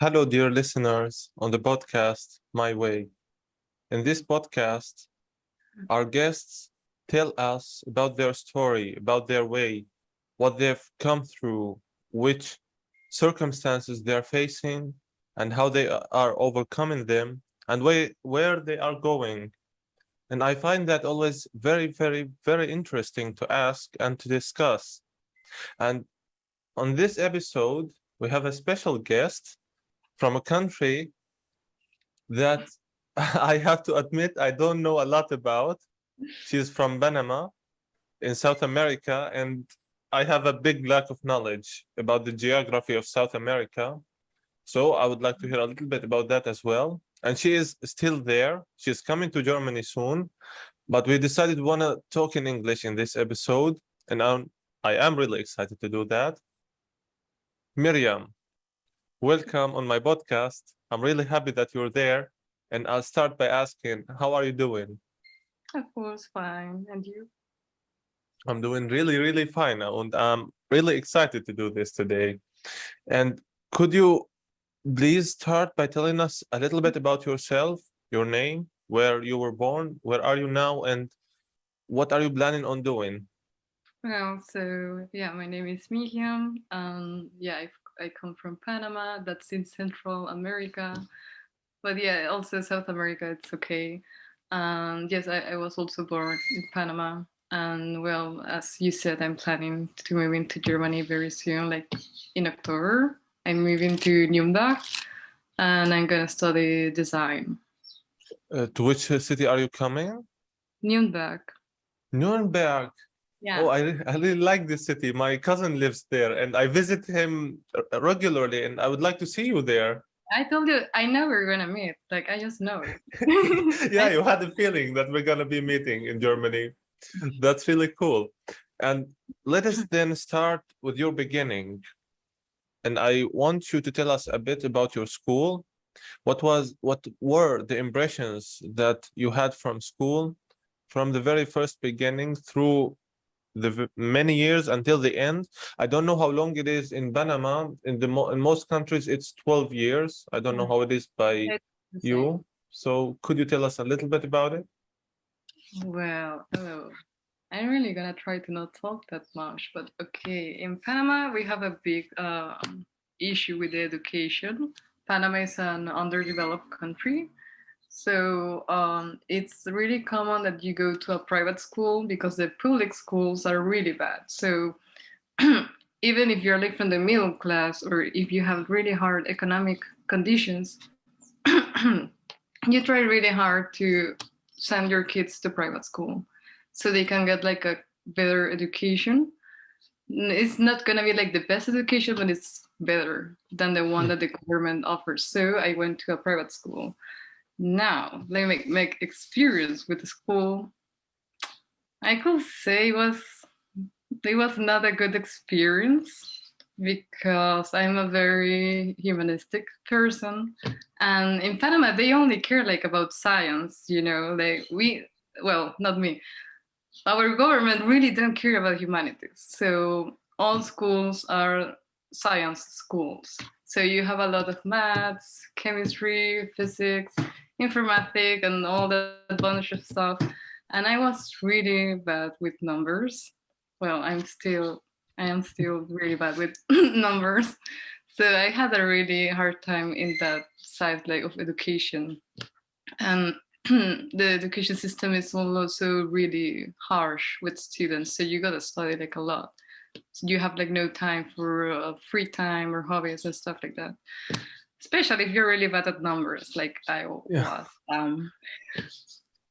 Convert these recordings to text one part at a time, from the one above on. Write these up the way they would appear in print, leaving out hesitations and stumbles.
Hello, dear listeners, on the podcast My Way. In this podcast, our guests tell us about their story, about their way, what they've come through, which circumstances they're facing, and how they are overcoming them, and where they are going. And I find that always very, very, very interesting to ask and to discuss. And on this episode, we have a special guest from a country that I have to admit I don't know a lot about. She's from Panama in South America, and I have a big lack of knowledge about the geography of South America. So I would like to hear a little bit about that as well. And she is still there. She's coming to Germany soon, but we decided we want to talk in English in this episode, and I am really excited to do that. Miriam, welcome on my podcast. I'm really happy that you're there. And I'll start by asking, how are you doing? Of course, fine. And you? I'm doing really, really fine, and I'm really excited to do this today. And could you please start by telling us a little bit about yourself, your name, where you were born, where are you now, and what are you planning on doing? My name is Miriam. I come from Panama. That's in Central America. But yeah, also South America, it's okay. Yes, I was also born in Panama. And well, as you said, I'm planning to move into Germany very soon, like in October. I'm moving to Nuremberg and I'm going to study design. To which city are you coming? Nuremberg. Nuremberg. Oh, Yeah. I really like this city. My cousin lives there, and I visit him regularly, and I would like to see you there. I told you I know we're gonna meet. Like I just know it. Yeah, I, you had a feeling that we're gonna be meeting in Germany. That's really cool. And let us then start with your beginning. And I want you to tell us a bit about your school. What were the impressions that you had from school from the very first beginning through the many years until the end? I don't know how long it is in Panama. In most countries, it's 12 years. I don't know how it is by it's the same. you. So could you tell us a little bit about it? Well, oh, I'm really gonna try to not talk that much, but okay. In Panama, we have a big issue with the education. Panama is an underdeveloped country, so it's really common that you go to a private school because the public schools are really bad. So even if you're like from the middle class or if you have really hard economic conditions, you try really hard to send your kids to private school so they can get like a better education. It's not going to be like the best education, but it's better than the one that the government offers. So I went to a private school. Now, let me make experience with the school. I could say it was not a good experience because I'm a very humanistic person. And in Panama, they only care like about science, like well, not me. Our government really don't care about humanities. So all schools are science schools. So you have a lot of maths, chemistry, physics, informatics, and all that bunch of stuff. And I was really bad with numbers. Well, I am still really bad with numbers. So I had a really hard time in that side like of education. And the education system is also really harsh with students. So you gotta study like a lot. So you have like no time for free time or hobbies and stuff like that. Especially if you're really bad at numbers, like I Yeah. was.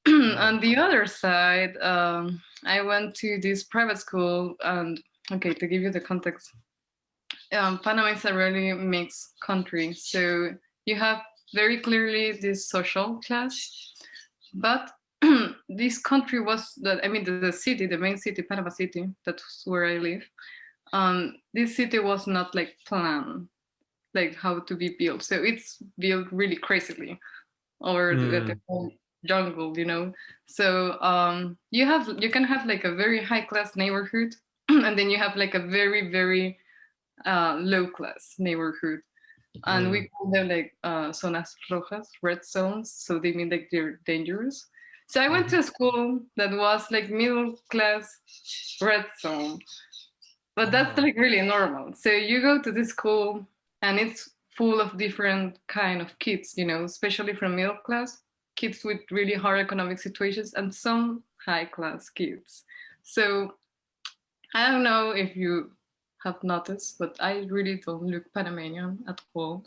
On the other side, I went to this private school, and okay, to give you the context, Panama is a really mixed country. So you have very clearly this social class, but this country was that I mean the city, the main city, Panama City, that's where I live. This city was not like planned, like how to be built. So it's built really crazily over the Mm. whole jungle. So you can have like a very high class neighborhood, and then you have like a very very low class neighborhood. and Mm. we call them like zonas rojas, red zones. So they mean like they're dangerous. So I went to a school that was like middle class red zone, but that's Ah. like really normal. So you go to this school and it's full of different kind of kids, you know, especially from middle class kids with really hard economic situations and some high class kids. So I don't know if you have noticed, but I really don't look Panamanian at all.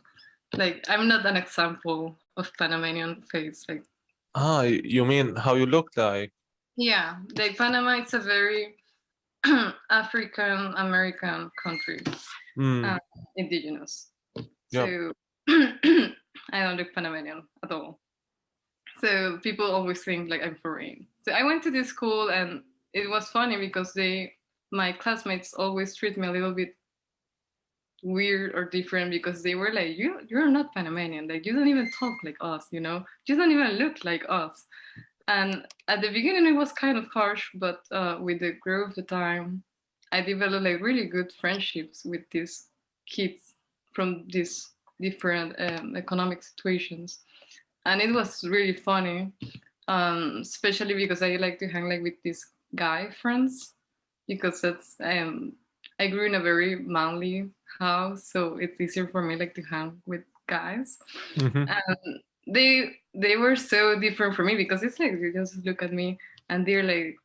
Like I'm not an example of Panamanian face. Like You mean how you look like? yeah, like Panama it's a very African American country, Mm. uh, indigenous. Yep. So I don't look Panamanian at all. So people always think like I'm foreign. So I went to this school and it was funny because my classmates always treat me a little bit weird or different because they were like, you're not Panamanian, like you don't even talk like us, you know, you don't even look like us. And at the beginning it was kind of harsh, but with the growth of the time, I developed like really good friendships with these kids from these different economic situations, and it was really funny, especially because I like to hang like with these guy friends because I grew in a very manly house, so it's easier for me like to hang with guys. Mm-hmm. And they were so different from me because it's like you just look at me and they're like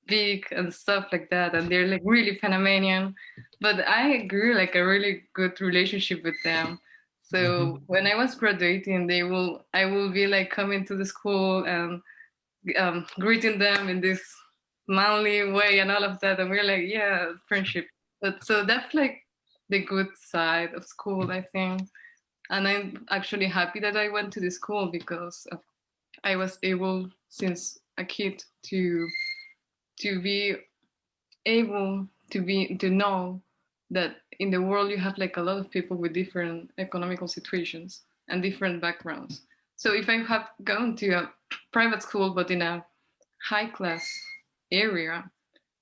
big and stuff like that, and they're like really Panamanian. But I grew like a really good relationship with them. Mm-hmm. So when I was graduating, I will be like coming to the school and greeting them in this manly way and all of that, and we're like, yeah, friendship. But so that's like the good side of school, I think. And I'm actually happy that I went to the school because I was able since a kid to be able to know that in the world you have like a lot of people with different economical situations and different backgrounds. So if I have gone to a private school but in a high class area,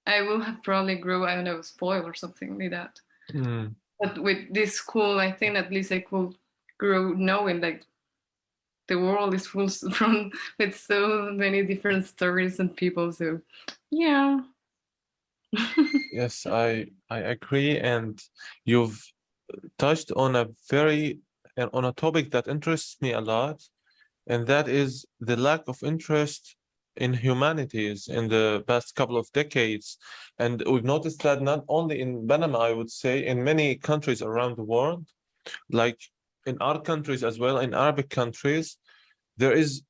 I will have probably grow, I don't know, spoiled or something like that. Mm. But with this school, I think at least I could grow knowing like the world is full from with so many different stories and people. So yeah. Yes, I agree, and you've touched on a very on a topic that interests me a lot, and that is the lack of interest in humanities in the past couple of decades. And we've noticed that not only in Panama, I would say, in many countries around the world, like in our countries as well, in Arabic countries, there is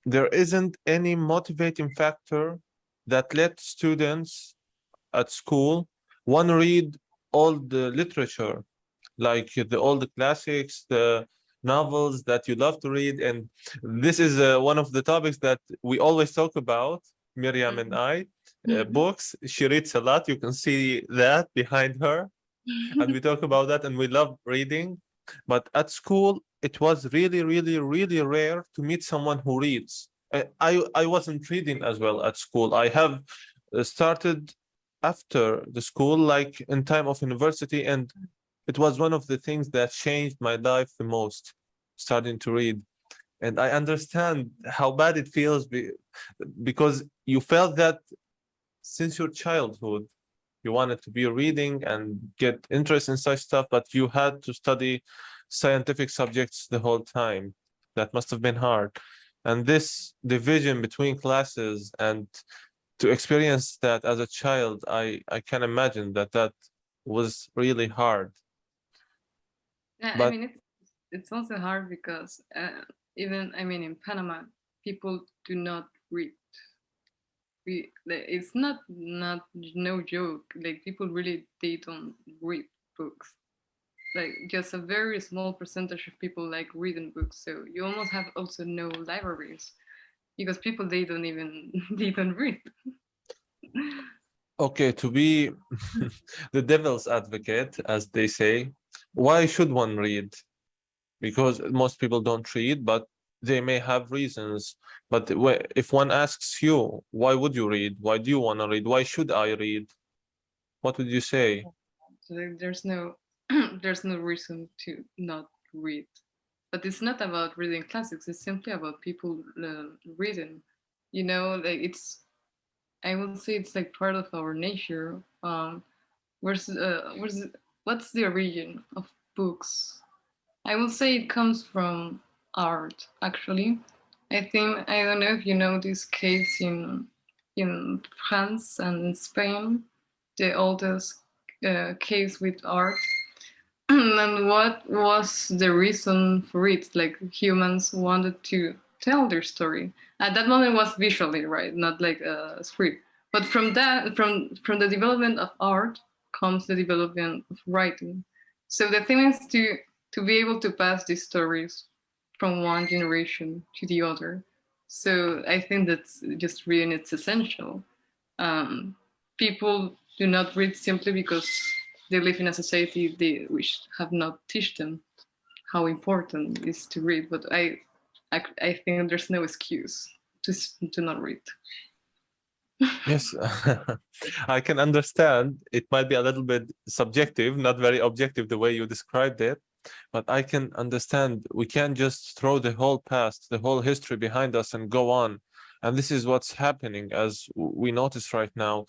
there isn't any motivating factor that let students at school want to read all the literature, like the all the classics, the novels that you love to read. And this is one of the topics that we always talk about, Miriam and I. Books, she reads a lot. You can see that behind her. And we talk about that and we love reading. But at school, it was really, really, really rare to meet someone who reads. I wasn't reading as well at school. I have started after the school, like in time of university, and it was one of the things that changed my life the most, starting to read. And I understand how bad it feels because you felt that since your childhood, you wanted to be reading and get interest in such stuff, but you had to study scientific subjects the whole time. That must have been hard. And this division between classes, and to experience that as a child, I can imagine that that was really hard. Yeah, I But mean it's also hard because even I mean in Panama, people do not read. It's not no joke. Like people really they don't read books. Like just a very small percentage of people like reading books. So you almost have also no libraries because people they don't even they don't read. okay, to be the devil's advocate, as they say, why should one read? Because most people don't read, but they may have reasons. But if one asks you, why would you read? Why do you want to read? Why should I read? What would you say? So there's no there's no reason to not read. But it's not about reading classics. It's simply about people reading. You know, like I would say it's like part of our nature. Where's what's the origin of books? I will say it comes from art. Actually, I don't know if you know this case in France and in Spain, the oldest case with art. And what was the reason for it? Like humans wanted to tell their story. At that moment was visually, right? Not like a script. But from that, from the development of art comes the development of writing. So the thing is to be able to pass these stories from one generation to the other. So I think that's just reading it's essential. People do not read simply because they live in a society which have not teach them how important it is to read. But I think there's no excuse to not read. Yes, I can understand. It might be a little bit subjective, not very objective the way you described it, but I can understand. We can't just throw the whole past, the whole history behind us and go on. And this is what's happening as we notice right now.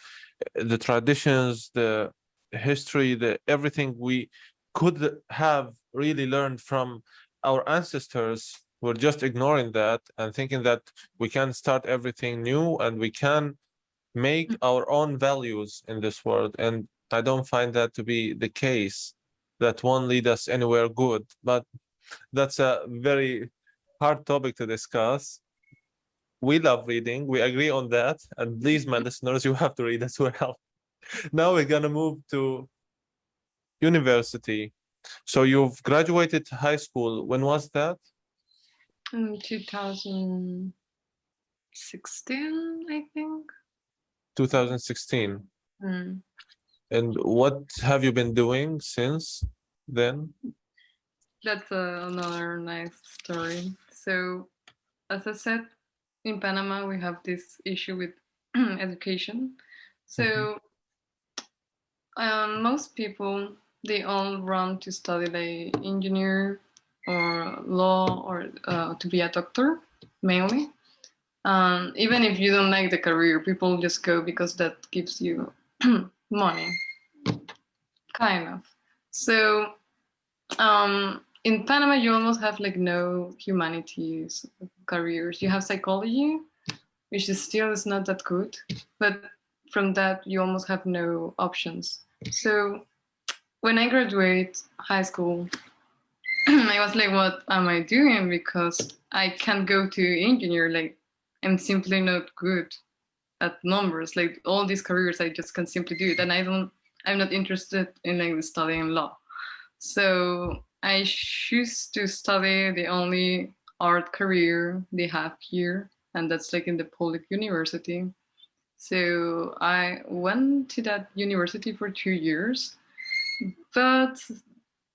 The traditions, the history, the everything we could have really learned from our ancestors, we're just ignoring that and thinking that we can start everything new and we can make our own values in this world. And I don't find that to be the case, that won't lead us anywhere good. But that's a very hard topic to discuss. We love reading, we agree on that. And please, my listeners, you have to read as well. Now we're gonna move to university. So you've graduated high school. When was that? In 2016, I think. 2016. Mm. And what have you been doing since then? That's another nice story. So, as I said, in Panama, we have this issue with education. So, most people, they all run to study like engineer or law or to be a doctor, mainly. Even if you don't like the career, people just go because that gives you money, kind of. So, in Panama, you almost have like no humanities careers. You have psychology, which is still is not that good, but from that you almost have no options. So when I graduate high school, I was like, what am I doing? Because I can't go to engineer. Like I'm simply not good at numbers. Like all these careers, I just can simply do it, and I'm not interested in like studying law. So I choose to study the only art career they have here, and that's like in the public university. So I went to that university for 2 years, but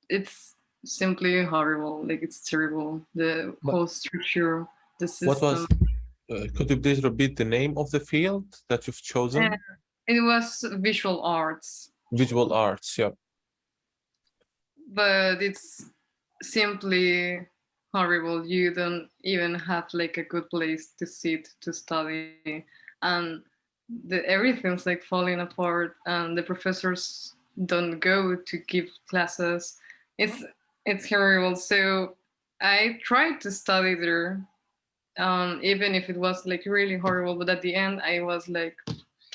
it's simply horrible. Like it's terrible. The But whole structure, the what system. was, could you please repeat the name of the field that you've And chosen? it was visual arts, Visual arts, yeah. but it's simply horrible. You don't even have like a good place to sit to study, and everything's like falling apart, and the professors don't go to give classes. It's it's horrible. So I tried to study there, even if it was like really horrible. But at the end, I was like,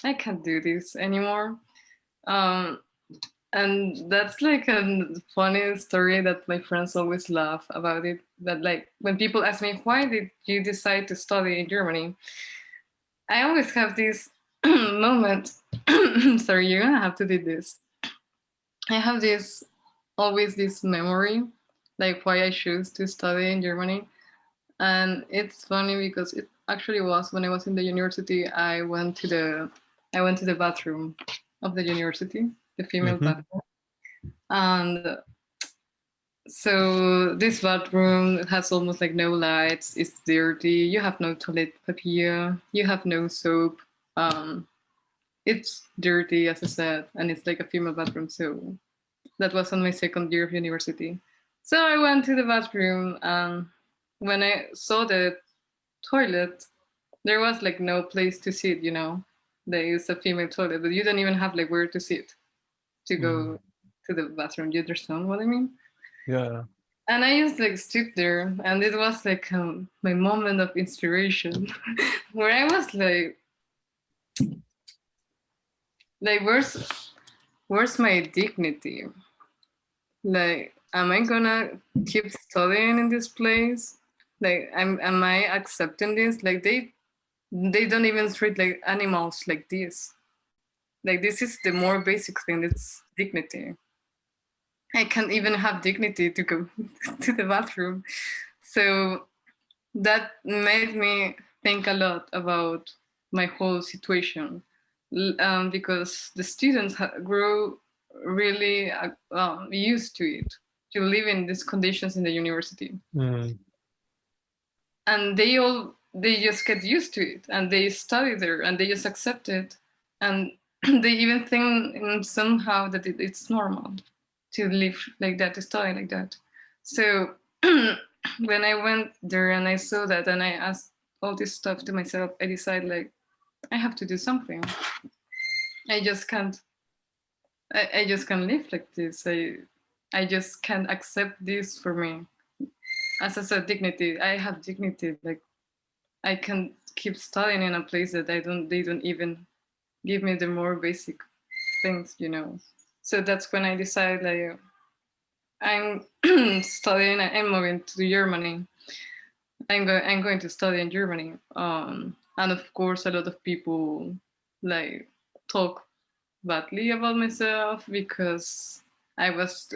I can't do this anymore. Um, and that's like a funny story that my friends always laugh about it. That like when people ask me, why did you decide to study in Germany? I always have this moment. Sorry, you're gonna have to do this. I have this always this memory, like why I choose to study in Germany. And it's funny because it actually was when I was in the university, I went to the bathroom of the university, the female Mm-hmm. bathroom. And so this bathroom has almost like no lights. It's dirty. You have no toilet papier. You have no soap. Um, it's dirty, as I said, and it's like a female bathroom. So that was on my second year of university. So I went to the bathroom, and when I saw the toilet, there was like no place to sit, you know. There is a female toilet, but you don't even have like where to sit to Mm. go to the bathroom. You understand what I mean? Yeah. And I just like stood there, and it was like my moment of inspiration, where I was like, where's my dignity? Like, am I gonna keep studying in this place? Like, am I accepting this? Like, they don't even treat like animals like this. Like, this is the more basic thing. It's dignity. I can't even have dignity to go to the bathroom. So that made me think a lot about my whole situation, because the students grew really used to it, to live in these conditions in the university, Mm. and they just get used to it, and they study there, and they just accept it, and they even think somehow that it's normal to live like that, to study like that. So when I went there and I saw that and I asked all this stuff to myself, I decided like I have to do something. I just can't. I just can't live like this. I just can't accept this for me. As I said, dignity. I have dignity. Like I can keep studying in a place that I don't. They don't even give me the more basic things, you know. So that's when I decided like I'm studying. I'm moving to Germany. I'm going to study in Germany. And of course, a lot of people like talk badly about myself because I was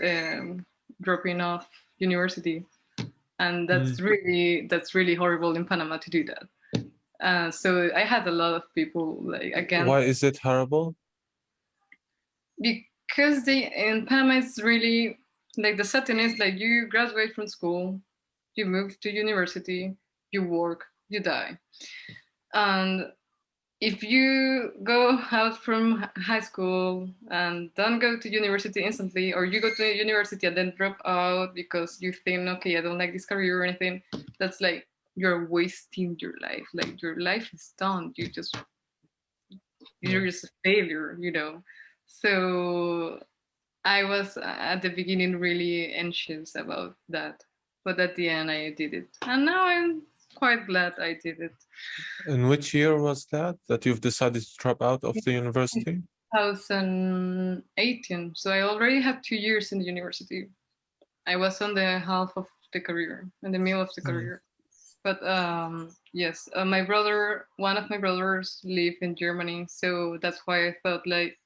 dropping off university, and Mm. that's really horrible in Panama to do that. So I had a lot of people like against, Why is it horrible? because they in Panama it's really like the setting is like you graduate from school, you move to university, you work, you die, and if you go out from high school and don't go to university instantly, or you go to university and then drop out because you think, okay, I don't like this career or anything, that's like you're wasting your life. Like your life is done. You're just a failure, you know. So I was at the beginning really anxious about that, but at the end I did it, and now I'm quite glad I did it. In which year was that you've decided to drop out of the university? 2018. So I already had 2 years in the university. I was on the half of the career, in the middle of the Mm. career. But yes, my brother, one of my brothers, live in Germany, so that's why I felt like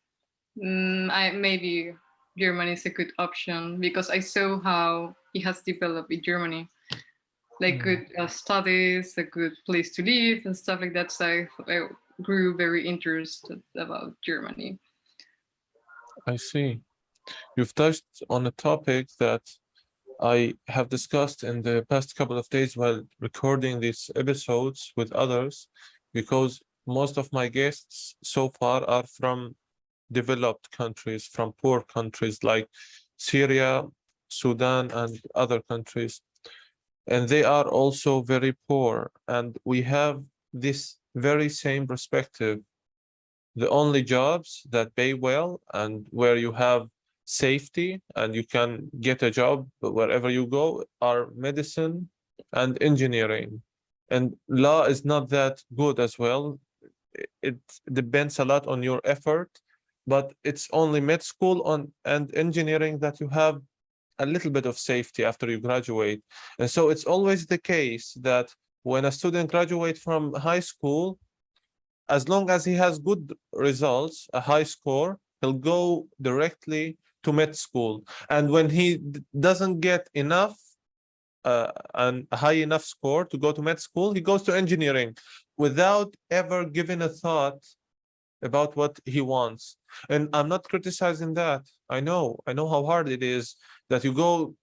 I maybe Germany is a good option because I saw how it has developed in Germany, like Mm. good studies, a good place to live, and stuff like that. So I grew very interested about Germany. I see. You've touched on a topic that I have discussed in the past couple of days while recording these episodes with others, because most of my guests so far are from developed countries, from poor countries like Syria, Sudan, and other countries. And they are also very poor. And we have this very same perspective. The only jobs that pay well and where you have safety and you can get a job wherever you go are medicine and engineering. And law is not that good as well. It depends a lot on your effort, but it's only med school on and engineering that you have a little bit of safety after you graduate. And so it's always the case that when a student graduates from high school, as long as he has good results, a high score, he'll go directly to med school. And when he doesn't get enough, and a high enough score to go to med school, he goes to engineering without ever giving a thought about what he wants. And I'm not criticizing that. I know how hard it is that you go,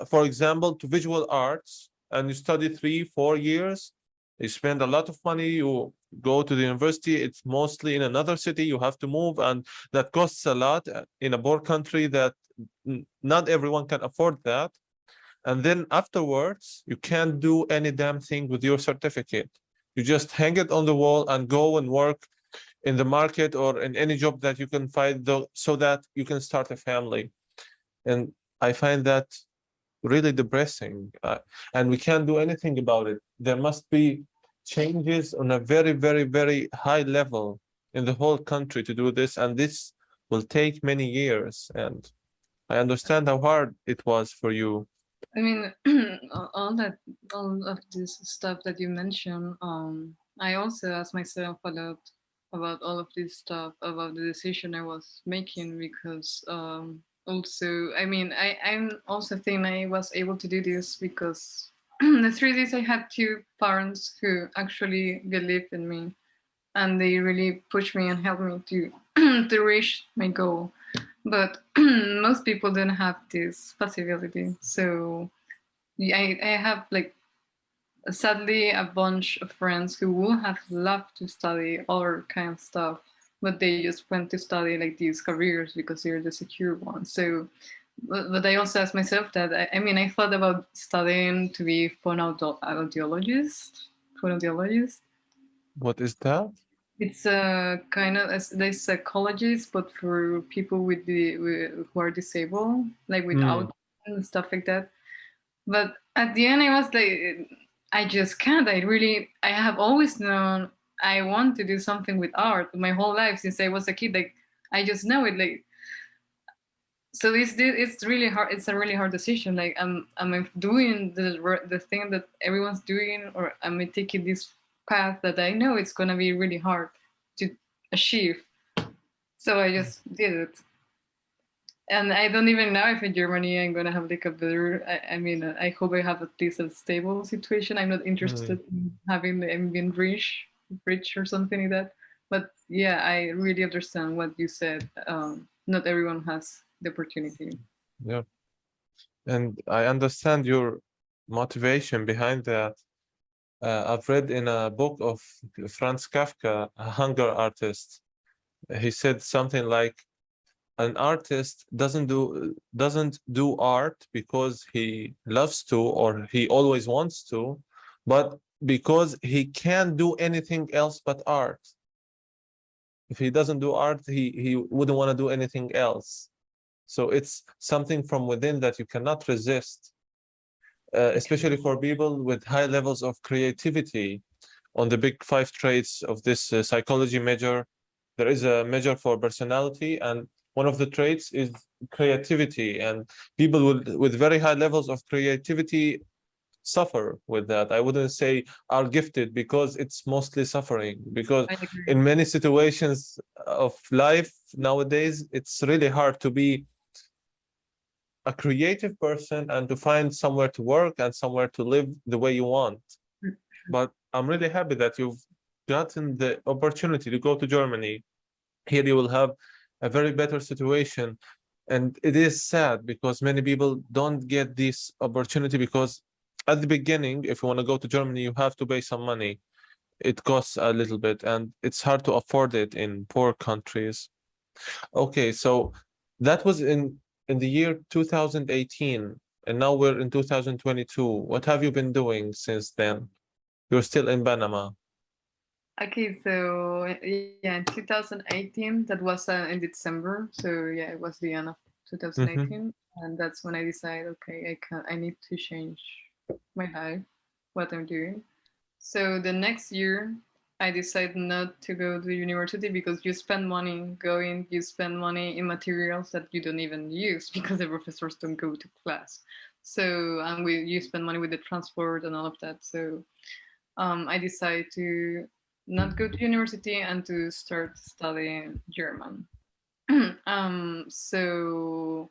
for example, to visual arts and you study 3 4 years, you spend a lot of money, you go to the university, it's mostly in another city, you have to move, and that costs a lot in a poor country that not everyone can afford that. and then afterwards you can't do any damn thing with your certificate. You just hang it on the wall and go and work in the market or in any job that you can find, so that you can start a family. And I find that really depressing, and we can't do anything about it. There must be changes on a very, very, very high level in the whole country to do this, and this will take many years. And I understand how hard it was for you. I mean, all of this stuff that you mentioned, I also asked myself a lot about all of this stuff, about the decision I was making, because also, I mean, I'm also thinking I was able to do this because the 3 days I had two parents who actually believed in me, and they really pushed me and helped me to to reach my goal. But most people don't have this possibility. So I have, like, sadly, a bunch of friends who would have loved to study other kind of stuff, but they just went to study like these careers because they're the secure ones. So, but I also asked myself that, I mean, I thought about studying to be phonoaudiologist. What is that? It's a kind of like psychologist, but for people who are disabled, like with autism and stuff like that. But at the end, I was like, I just can't. I have always known I want to do something with art my whole life since I was a kid. Like, I just know it. Like, so it's really hard. It's a really hard decision. Like, am I doing the thing that everyone's doing, or am I taking this path that I know it's gonna be really hard to achieve? So I just did it. And I don't even know if in Germany I'm gonna have like a better. I mean, I hope I have at least a stable situation. I'm not interested in having being rich or something like that. But yeah, I really understand what you said. Not everyone has the opportunity. Yeah, and I understand your motivation behind that. I've read in a book of Franz Kafka, a hunger artist. He said something like, an artist doesn't do art because he loves to or he always wants to, but because he can't do anything else but art. If he doesn't do art, he wouldn't want to do anything else. So it's something from within that you cannot resist, especially for people with high levels of creativity. On the big 5 traits of this psychology measure, there is a measure for personality, and one of the traits is creativity, and people with very high levels of creativity suffer with that. I wouldn't say are gifted, because it's mostly suffering, because I agree. in many situations of life nowadays, it's really hard to be a creative person and to find somewhere to work and somewhere to live the way you want. But I'm really happy that you've gotten the opportunity to go to Germany. Here you will have a very better situation. And it is sad because many people don't get this opportunity, because at the beginning, if you want to go to Germany, you have to pay some money. It costs a little bit, and it's hard to afford it in poor countries. Okay, so that was in the year 2018, and now we're in 2022. What have you been doing since then? You're still in Panama. Okay, so yeah, in 2018, that was in December. So yeah, it was the end of 2018, and that's when I decided, okay, I need to change my life, what I'm doing. So the next year, I decided not to go to university because you spend money going, you spend money in materials that you don't even use because the professors don't go to class. So you spend money with the transport and all of that. So I decided to not go to university and to start studying German. So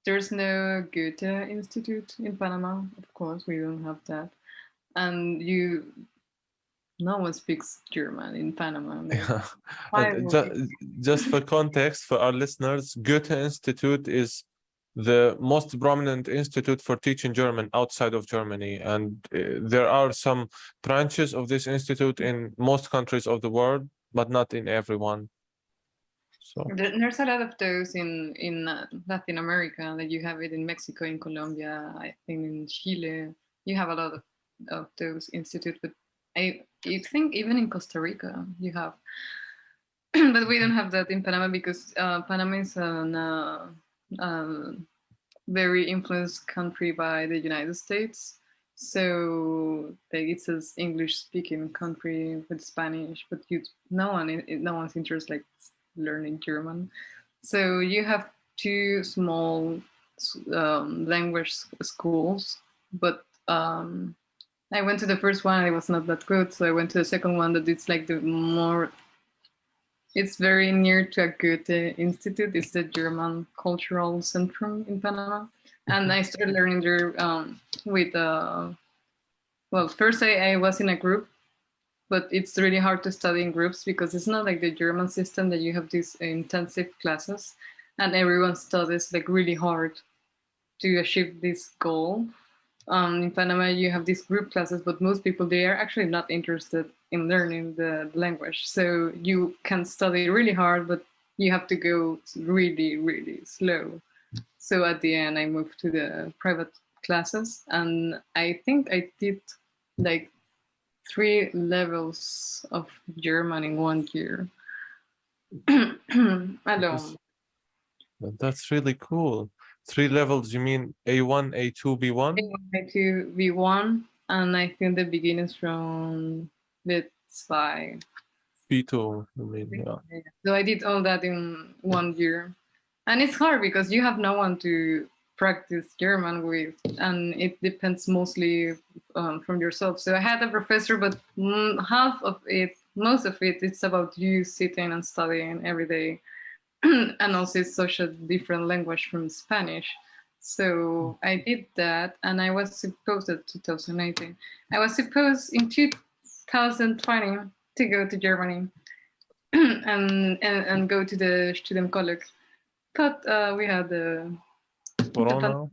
there's no Goethe Institute in Panama. Of course, we don't have that. And no one speaks German in Panama. Just for context for our listeners, Goethe Institute is the most prominent institute for teaching German outside of Germany, and there are some branches of this institute in most countries of the world, but not in everyone. So There's a lot of those in Latin America. Like you have it in Mexico, in Colombia, I think in Chile. You have a lot of those institutes, but I think even in Costa Rica you have, but we don't have that in Panama because Panama is a very influenced country by the United States. So like, it's an English-speaking country with Spanish, but no one's interested like learning German. So you have two small language schools, but I went to the first one and it was not that good. So I went to the second one that it's like it's very near to a Goethe Institute. It's the German Cultural Centrum in Panama. And I started learning there with, well, first I was in a group, but it's really hard to study in groups because it's not like the German system that you have these intensive classes and everyone studies like really hard to achieve this goal. In Panama, you have these group classes, but most people, they are actually not interested in learning the language. So you can study really hard, but you have to go really, really slow. So at the end, I moved to the private classes, and I think I did like 3 levels of German in 1 year alone. that's really cool. 3 levels, you mean A1, A2, B1? A2, B1, and I think the beginnings from B2. B2, I mean, yeah. So I did all that in 1 year. And it's hard because you have no one to practice German with, and it depends mostly from yourself. So I had a professor, but most of it, it's about you sitting and studying every day. And also it's such a different language from Spanish. So I did that, and I was supposed in 2018. I was supposed in 2020 to go to Germany and go to the Studentenkolleg, but we had the Corona.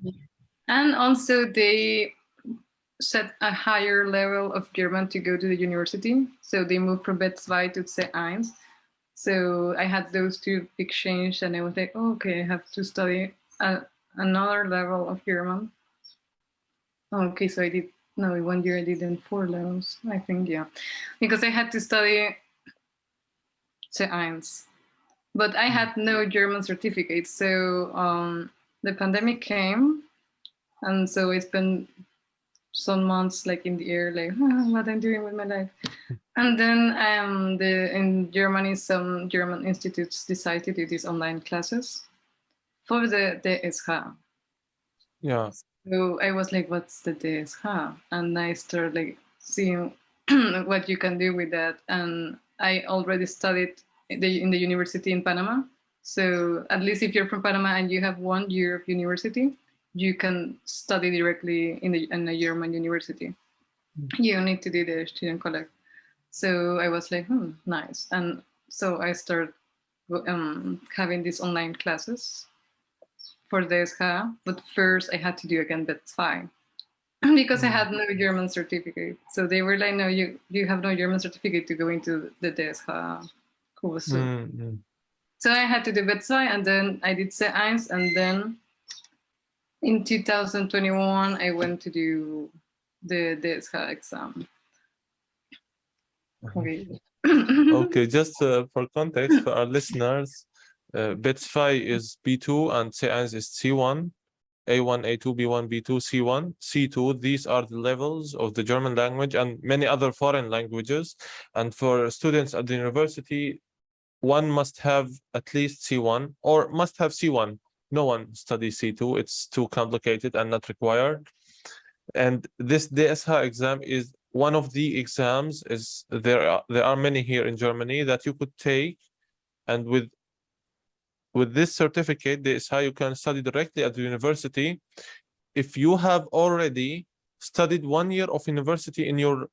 and also they set a higher level of German to go to the university. So they moved from B2 to C1. So I had those two big change, and I was like, oh, okay, I have to study another level of German. Okay, so I did, no, in 1 year I did in 4 levels, I think, yeah. Because I had to study C1. But I had no German certificate. So the pandemic came, and so I spent some months like in the air, like what I'm doing with my life. And then in Germany, some German institutes decided to do these online classes for the DSH. Yeah. So I was like, what's the DSH? And I started like seeing what you can do with that. And I already studied in the university in Panama. So at least if you're from Panama and you have 1 year of university, you can study directly in a German university. You don't need to do the Studentenkolleg. So I was like, nice. And so I started having these online classes for DSH, but first I had to do again B2 because I had no German certificate. So they were like, no, you have no German certificate to go into the DSH course. So I had to do B2, and then I did C1, and then in 2021 I went to do the DSH exam. Okay. Okay, just for context for our listeners, B2 is B2 and C1 is C1, A1, A2, B1, B2, C1, C2. These are the levels of the German language and many other foreign languages. And for students at the university, one must have at least C1 or must have C1. No one studies C2. It's too complicated and not required. And this DSH exam is one of the exams. There are many here in Germany that you could take, and with this certificate, DSH, you can study directly at the university if you have already studied 1 year of university in your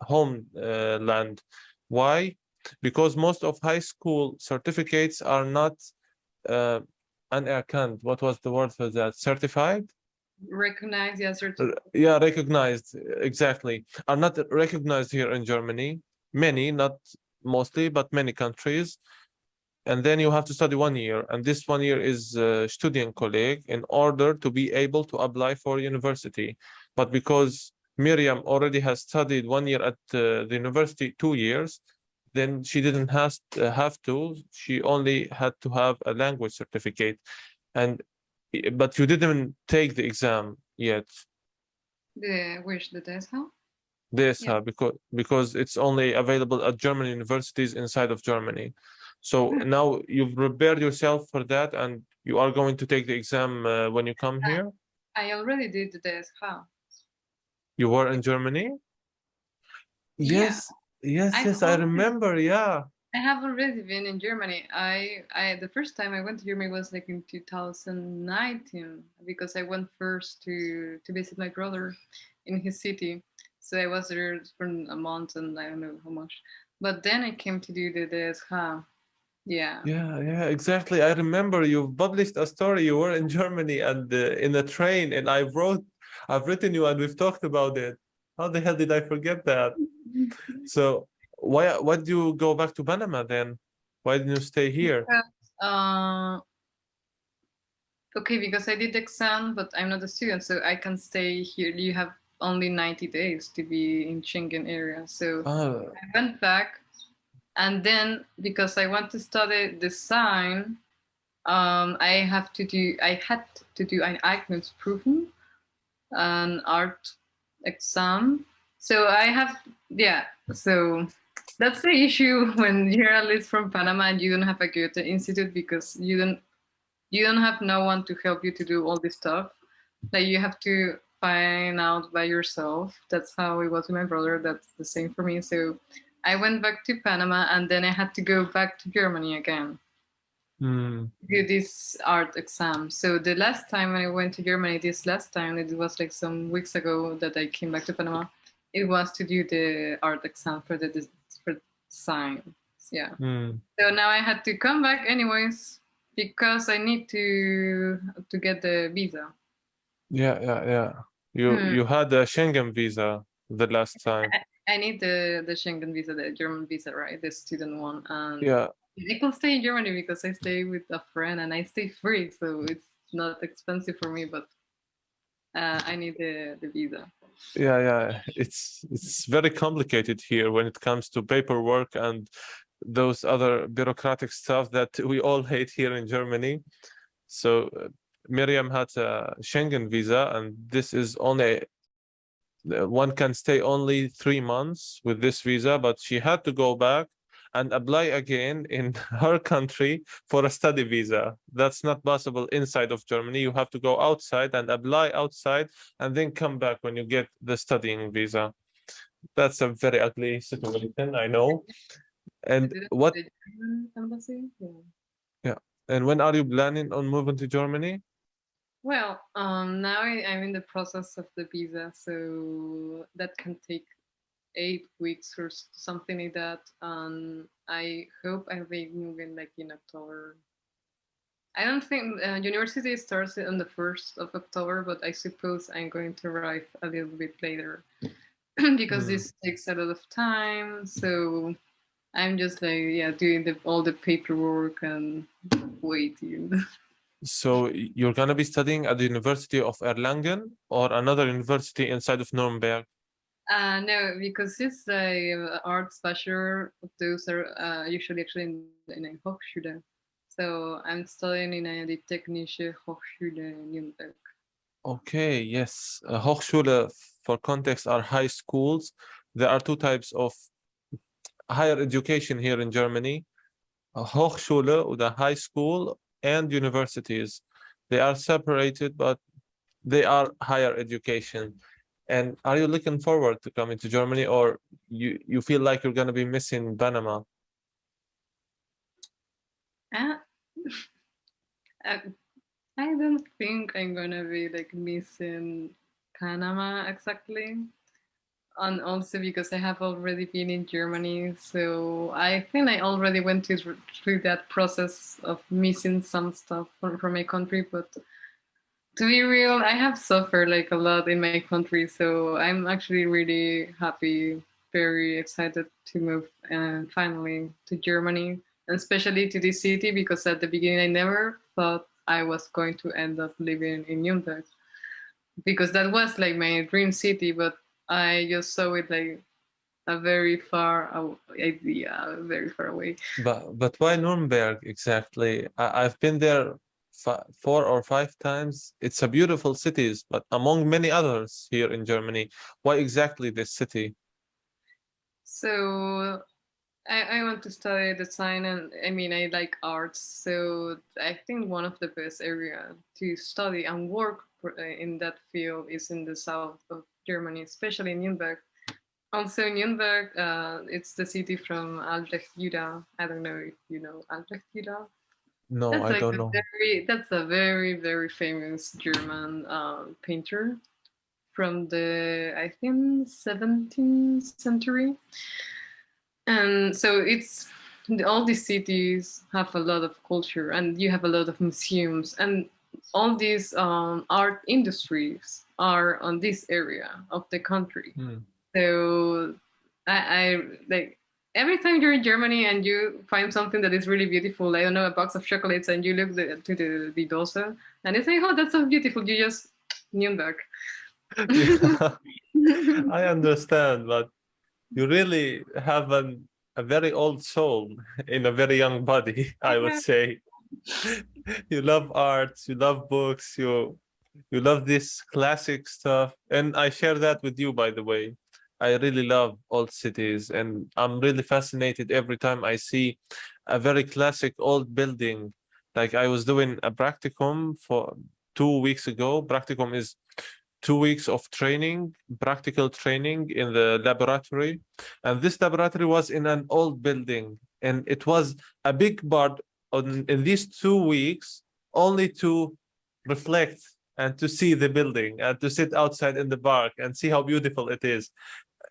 home land. Why? Because most of high school certificates are not anerkannt. What was the word for that? Certified? Recognized, yeah, certified. Yeah, recognized, exactly. Are not recognized here in Germany. Many, not mostly, but many countries. and then you have to study 1 year, and this 1 year is Studienkolleg in order to be able to apply for university. But because Miriam already has studied 1 year at the university, 2 years, then she didn't have to. She only had to have a language certificate, and but you didn't take the exam yet. The DSH? This Yeah. because it's only available at German universities inside of Germany. So now you've prepared yourself for that, and you are going to take the exam when you come here. I already did the DSH. You were in Germany? Yeah. Yes, yes, I yes, I already- remember. Yeah. I have already been in Germany. I the first time I went to Germany was like in 2019 because I went first to visit my brother in his city. So I was there for a month and I don't know how much. But then I came to do the DSH. Yeah. Yeah, exactly. I remember you published a story. You were in Germany and in a train, and I've written you, and we've talked about it. How the hell did I forget that? So why did you go back to Panama then? Why didn't you stay here? Uh, okay, because I did the exam, but I'm not a student, so I can stay here. You have only 90 days to be in Schengen area. So Ah, I went back, and then because I want to study design, I had to do an Eignungsprüfung, an art exam. So I have, yeah. So that's the issue when you're at least from Panama and you don't have a Goethe Institute because you don't have no one to help you to do all this stuff. Like you have to find out by yourself. That's how it was with my brother. That's the same for me. So I went back to Panama and then I had to go back to Germany again hmm. do this art exam. So the last time I went to Germany, it was like some weeks ago that I came back to Panama. It was to do the art exam for for design. Yeah. Hmm. So now I had to come back anyways because I need to get the visa. Yeah. Hmm. You had a Schengen visa the last time. I need the Schengen visa, the German visa, right? The student one. And Yeah. I could stay in Germany because I stay with a friend and I stay free, so it's not expensive for me. But I need the visa. Yeah. It's very complicated here when it comes to paperwork and those other bureaucratic stuff that we all hate here in Germany. So Miriam had a Schengen visa, and this is only one can stay only 3 months with this visa, but she had to go back and apply again in her country for a study visa. That's not possible inside of Germany. You have to go outside and apply outside and then come back when you get the studying visa. That's a very ugly situation, I know. And what, The German embassy? yeah. And when are you planning on moving to Germany? Well, now I'm in the process of the visa, so that can take 8 weeks or something like that. I hope I'll be moving like in October. I don't think university starts on the 1st of October, but I suppose I'm going to arrive a little bit later because this takes a lot of time. So I'm just like, yeah, doing all the paperwork and waiting. So you're gonna be studying at the University of Erlangen or another university inside of Nuremberg? No, because it's a arts bachelor. Those are usually actually in a Hochschule. So I'm studying in the Technische Hochschule Nürnberg. Okay, yes. Hochschule, for context, are high schools. There are two types of higher education here in Germany. Hochschule, the high school, and universities. They are separated, but they are higher education. And are you looking forward to coming to Germany, or you feel like you're gonna be missing Panama? Uh, uh, I don't think I'm gonna be like missing Panama exactly. And also because I have already been in Germany, so I think I already went through that process of missing some stuff from my country. But to be real, I have suffered like a lot in my country, so I'm actually really happy, very excited to move finally to Germany. especially to this city, because at the beginning I never thought I was going to end up living in Nuremberg, because that was like my dream city, but I just saw it like a very idea, very far away. But why Nuremberg exactly? I've been there 4 or 5 times. It's a beautiful city, but among many others here in Germany. Why exactly this city? So I want to study design, and I mean I like arts. So I think one of the best area to study and work in that field is in the south of Germany, especially in Nuremberg. Also, Nuremberg, it's the city from Albrecht Dürer. I don't know if you know Albrecht Dürer. No, I don't know. That's a very very famous German painter from the I think 17th century. And so it's all these cities have a lot of culture, and you have a lot of museums, and all these art industries are on this area of the country. Hmm. So I like every time you're in Germany and you find something that is really beautiful, I don't know, a box of chocolates, and you look to the Dose, and it's like, oh, that's so beautiful. You just Nuremberg. Yeah, I understand, but you really have a very old soul in a very young body, I would say. You love arts, you love books, you love this classic stuff, and I share that with you, by the way. I really love old cities, and I'm really fascinated every time I see a very classic old building. Like I was doing a practicum for 2 weeks ago. Practicum is 2 weeks of training, practical training in the laboratory. And this laboratory was in an old building. And it was a big part in these 2 weeks only to reflect and to see the building and to sit outside in the park and see how beautiful it is.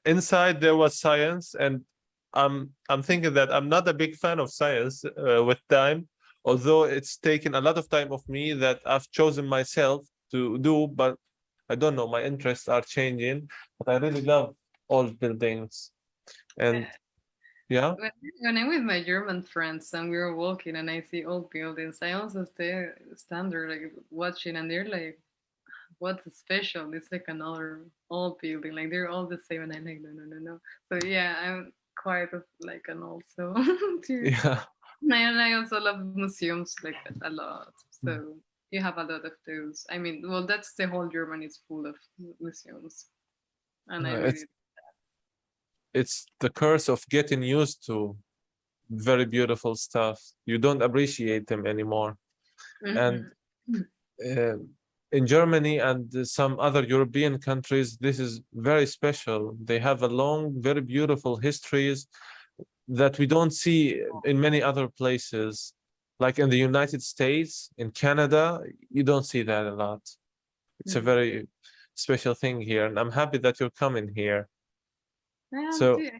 Inside there was science, and I'm thinking that I'm not a big fan of science with time, although it's taken a lot of time of me that I've chosen myself to do, but I don't know, my interests are changing, but I really love old buildings. And yeah, When I'm with my German friends and we were walking and I see old buildings, I also stand there like watching, and they're like, "What's special? It's like another old building. Like they're all the same." And I'm like, "No, no, no, no." So yeah, I'm quite like an old soul too. yeah. And I also love museums like a lot. So you have a lot of those. I mean, well, that's the whole Germany is full of museums, and I It's really. it's the curse of getting used to very beautiful stuff. You don't appreciate them anymore. And Mhm. uh, in Germany and some other European countries, this is very special. They have a long, very beautiful histories that we don't see in many other places. Like in the United States, in Canada, you don't see that a lot. It's a Mhm. very special thing here, and I'm happy that you're coming here. Yeah, So, too.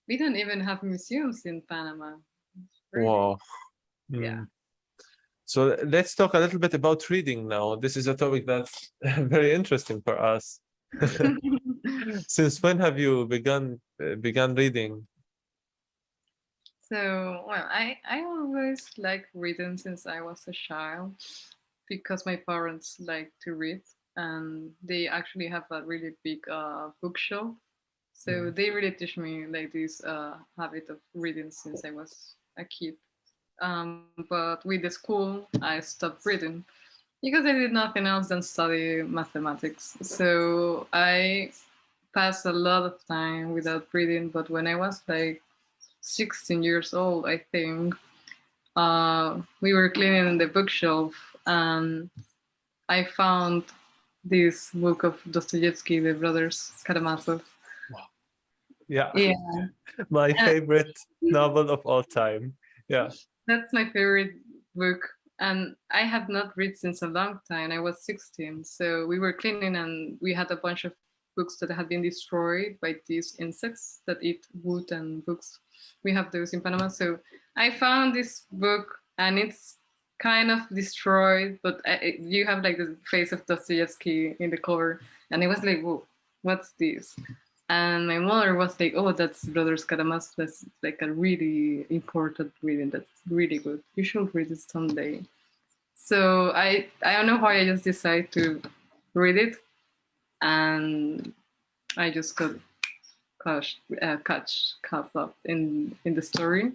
We don't even have museums in Panama. Really? wow. Yeah. Mm. So let's talk a little bit about reading now. This is a topic that's very interesting for us. Since when have you begun reading? So, well, I always like reading since I was a child, because my parents like to read, and they actually have a really big bookshelf. So Mm. they really teach me like this habit of reading since I was a kid. But with the school, I stopped reading because I did nothing else than study mathematics. So I passed a lot of time without reading. But when I was like 16 years old, I think, we were cleaning the bookshelf, and I found this book of Dostoevsky, the brothers Karamazov. Yeah, Yeah, my and favorite novel of all time. Yeah. that's my favorite book. And I have not read since a long time. I was 16. So we were cleaning and we had a bunch of books that had been destroyed by these insects that eat wood and books. We have those in Panama. So I found this book and it's kind of destroyed, but you have like the face of Dostoevsky in the cover. And it was like, whoa, what's this? And my mother was like, "Oh, that's Brothers Karamazov. That's like a really important reading. That's really good. You should read it someday." So I don't know why I just decided to read it, and I just got caught up in the story,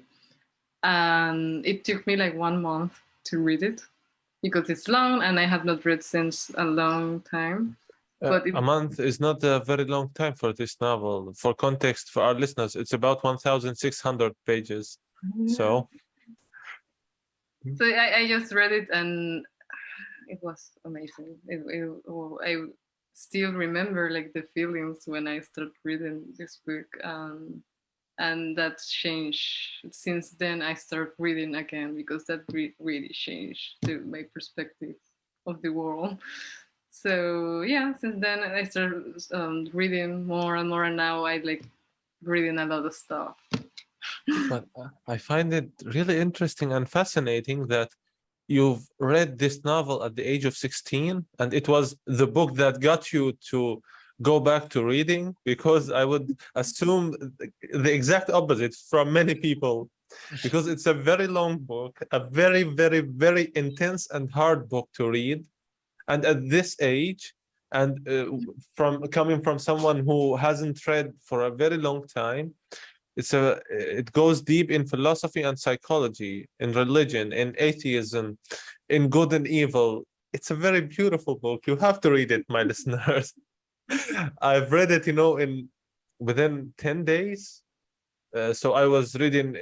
and it took me like 1 month to read it because it's long, and I have not read since a long time. But A month is not a very long time for this novel. For context, for our listeners, it's about 1,600 pages. So, so I just read it, and it was amazing. I still remember like the feelings when I started reading this book, and that's changed since then. I started reading again because that really changed my perspective of the world. So yeah, since then I started reading more and more, and now I like reading a lot of stuff. but I find it really interesting and fascinating that you've read this novel at the age of 16, and it was the book that got you to go back to reading, because I would assume the exact opposite from many people, because it's a very long book, a very, very, very intense and hard book to read. And at this age, and from coming from someone who hasn't read for a very long time, it goes deep in philosophy and psychology, in religion, in atheism, in good and evil. It's a very beautiful book. You have to read it, my listeners. I've read it, in within 10 days. So I was reading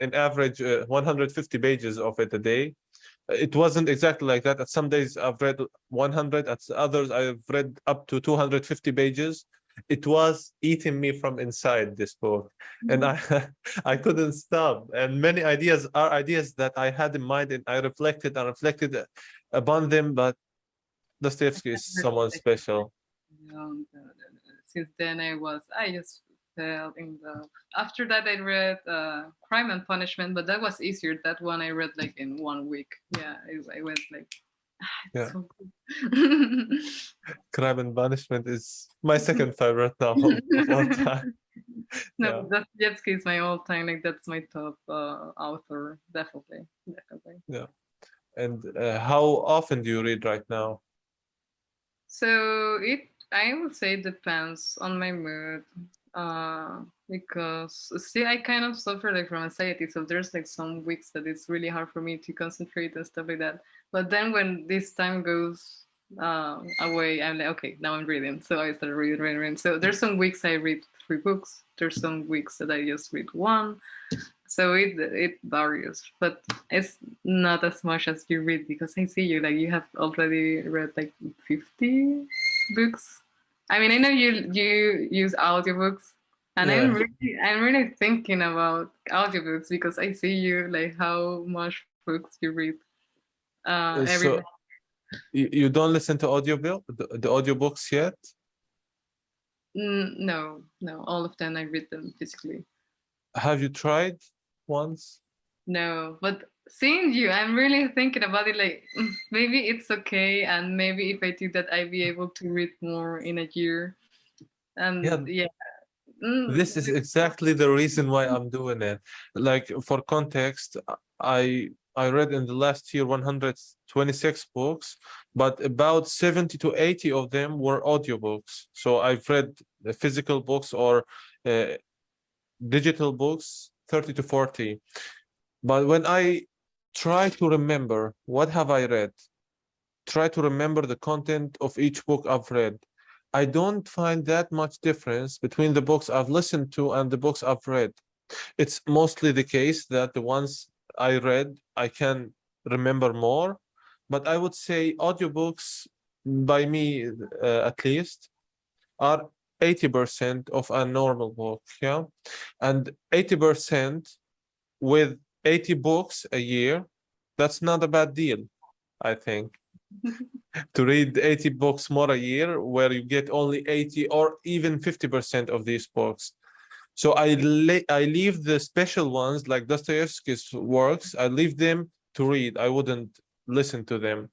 an average 150 pages of it a day. It wasn't exactly like that. At some days I've read 100, at others I've read up to 250 pages. It was eating me from inside, this book, and I couldn't stop. And many ideas are ideas that I had in mind, and I reflected upon them. But Dostoevsky is someone special. Since then I just fell in love. After that I read Crime and Punishment, but that was easier. That one I read like in 1 week. Yeah, I went like, Yeah, so good. Crime and Punishment is my second favorite novel of all time. No, Yeah, Dostoevsky is my all time, like that's my top author, definitely. yeah. And how often do you read right now? So I would say it depends on my mood, because see, I kind of suffer like from anxiety. So there's like some weeks that it's really hard for me to concentrate and stuff like that. But then when this time goes away, I'm like, okay, now I'm reading. So I start reading. So there's some weeks I read 3 books. There's some weeks that I just read one. So it varies, but it's not as much as you read, because I see you like you have already read like 50 books. I mean, I know you use audiobooks, and Yeah. I'm really thinking about audiobooks because I see you like how much books you read every So month. you don't listen to the audiobooks yet? No, no, all of them I read them physically. Have you tried once? No, but seeing you, I'm really thinking about it. Like, maybe it's okay, and maybe if I do that, I'd be able to read more in a year. Yeah, And yeah, this is exactly the reason why I'm doing it. Like, for context, I read in the last year 126 books, but about 70 to 80 of them were audiobooks. So I've read the physical books or uh, digital books, 30 to 40. But when I try to remember what have I read, try to remember the content of each book I've read, I don't find that much difference between the books I've listened to and the books I've read. It's mostly the case that the ones I read, I can remember more. But I would say audiobooks, by me at least, are 80% of a normal book. Yeah. And 80% with 80 books a year, that's not a bad deal, I think. To read 80 books more a year, where you get only 80 or even 50% of these books. So I leave the special ones like Dostoevsky's works, I leave them to read. I wouldn't listen to them.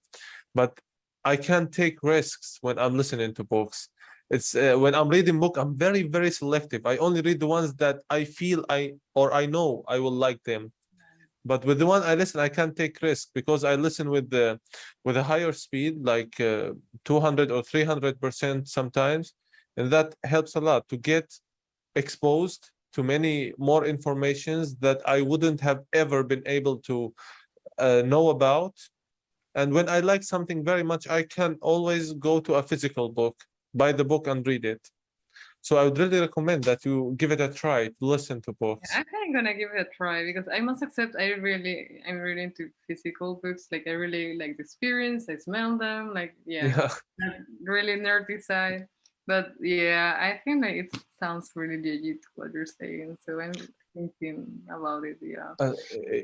But I can't take risks when I'm listening to books. It's when I'm reading book, I'm very, very selective. I only read the ones that I feel I know I will like them. But with the one I listen, I can't take risk because I listen with a higher speed, like 200 or 300% sometimes, and that helps a lot to get exposed to many more informations that I wouldn't have ever been able to know about. And when I like something very much, I can always go to a physical book, buy the book and read it. So I would really recommend that you give it a try to listen to books. I'm kind of gonna give it a try because I must accept I'm really into physical books. Like I really like the experience. I smell them. Like yeah, Yeah. that really nerdy side. But yeah, I think like it sounds really legit what you're saying. So I'm thinking about it. Yeah.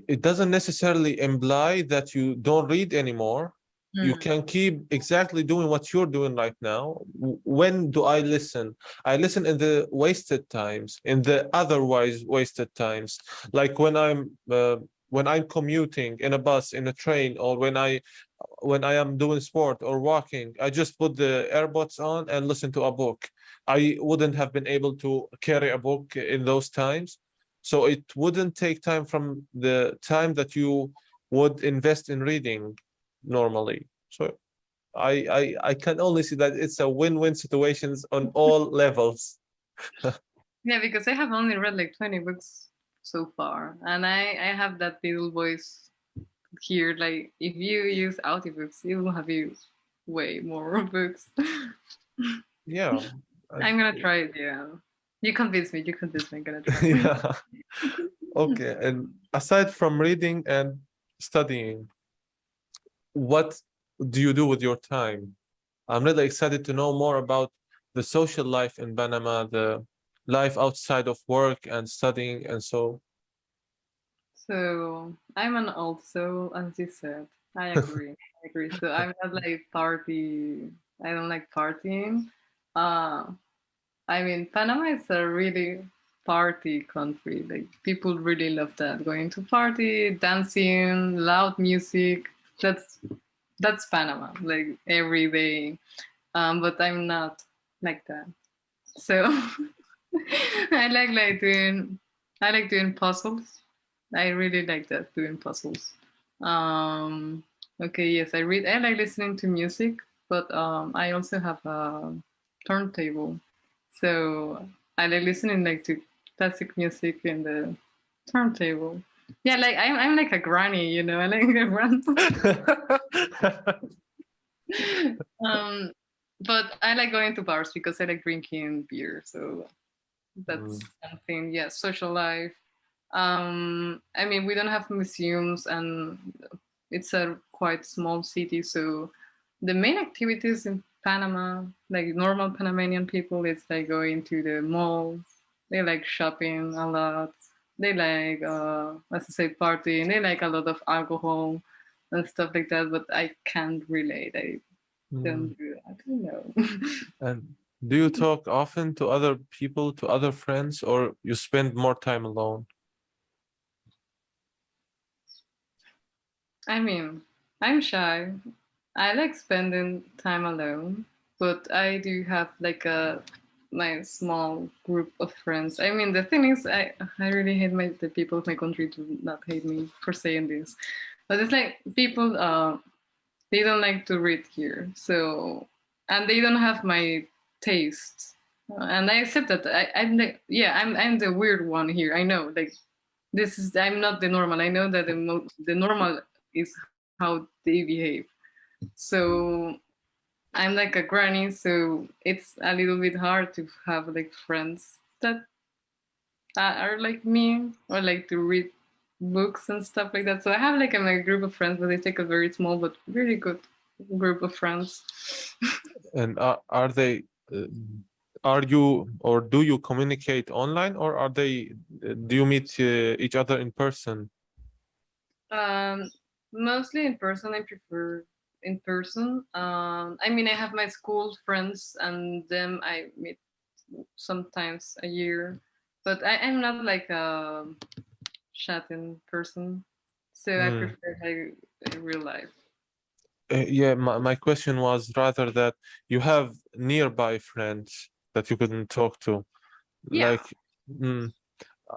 It doesn't necessarily imply that you don't read anymore. You Mm. can keep exactly doing what you're doing right now. When do I listen? I listen in the wasted times, in the otherwise wasted times, like when I'm commuting in a bus, in a train, or when I am doing sport or walking. I just put the AirPods on and listen to a book. I wouldn't have been able to carry a book in those times. So it wouldn't take time from the time that you would invest in reading normally. So I can only see that it's a win-win situations on all levels. Yeah, because I have only read like 20 books so far, and I have that little voice here. Like if you use audiobooks, it will have you way more books. Yeah. I'm gonna try it. Yeah, you convinced me. You convinced me. I'm gonna try. Yeah. Okay. And aside from reading and studying, what do you do with your time? I'm really excited to know more about the social life in Panama, the life outside of work and studying and so. So I'm an old soul, as you said. I agree. I agree. So I'm not like party. I don't like partying. Uh, I mean, Panama is a really party country. Like people really love that, going to party, dancing, loud music. That's that's Panama, like every day. But I'm not like that. So I like doing puzzles. I really like that, doing puzzles. Um, okay, yes, I like listening to music, but I also have a turntable. So I like listening like to classic music in the turntable. Yeah, like I'm like a granny, you know. I like a grandma. um, but I like going to bars because I like drinking beer. So that's Mm, something. Yeah, social life. I mean, we don't have museums, and it's a quite small city, so the main activities in Panama, like normal Panamanian people, is like going to the malls. They like shopping a lot. They like, as I say, partying. They like a lot of alcohol and stuff like that. But I can't relate. I mm. don't do. I don't know. And do you talk often to other people, to other friends, or you spend more time alone? I mean, I'm shy. I like spending time alone, but I do have like a my small group of friends. I mean, the thing is, I really hate the people of my country to not hate me for saying this, but it's like people they don't like to read here, so and they don't have my taste, and I accept that. I'm like, yeah, I'm the weird one here. I know, like this is I'm not the normal. I know that the normal is how they behave. So I'm like a granny, so it's a little bit hard to have like friends that are like me or like to read books and stuff like that. So I have like a group of friends, but they take a very small but really good group of friends. And are they, uh, are you or do you communicate online, or are they, do you meet each other in person? um, Mostly in person. I prefer in person. I mean, I have my school friends, and them I meet sometimes a year, but I'm not like a chatting person, so I Mm. prefer like real life. Yeah, my question was rather that you have nearby friends that you couldn't talk to. Yeah, Like, mm,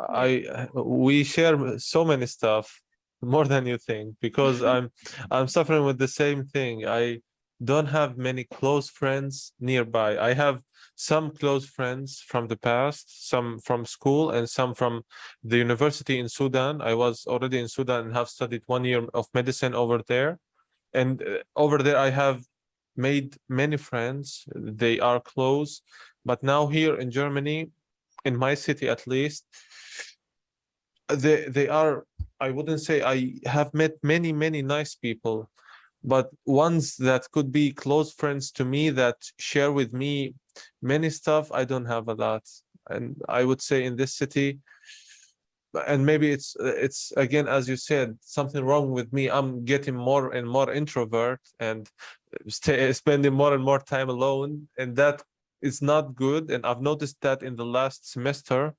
yeah. we share so many stuff, more than you think, because I'm suffering with the same thing. I don't have many close friends nearby. I have some close friends from the past, some from school, and some from the university in Sudan. I was already in Sudan and have studied 1 year of medicine over there. And over there, I have made many friends. They are close. But now here in Germany, in my city at least, they are, I wouldn't say I have met many nice people, but ones that could be close friends to me that share with me many stuff, I don't have a lot. And I would say in this city, and maybe it's again, as you said, something wrong with me. I'm getting more and more introvert and spending more and more time alone, and that is not good. And I've noticed that in the last semester,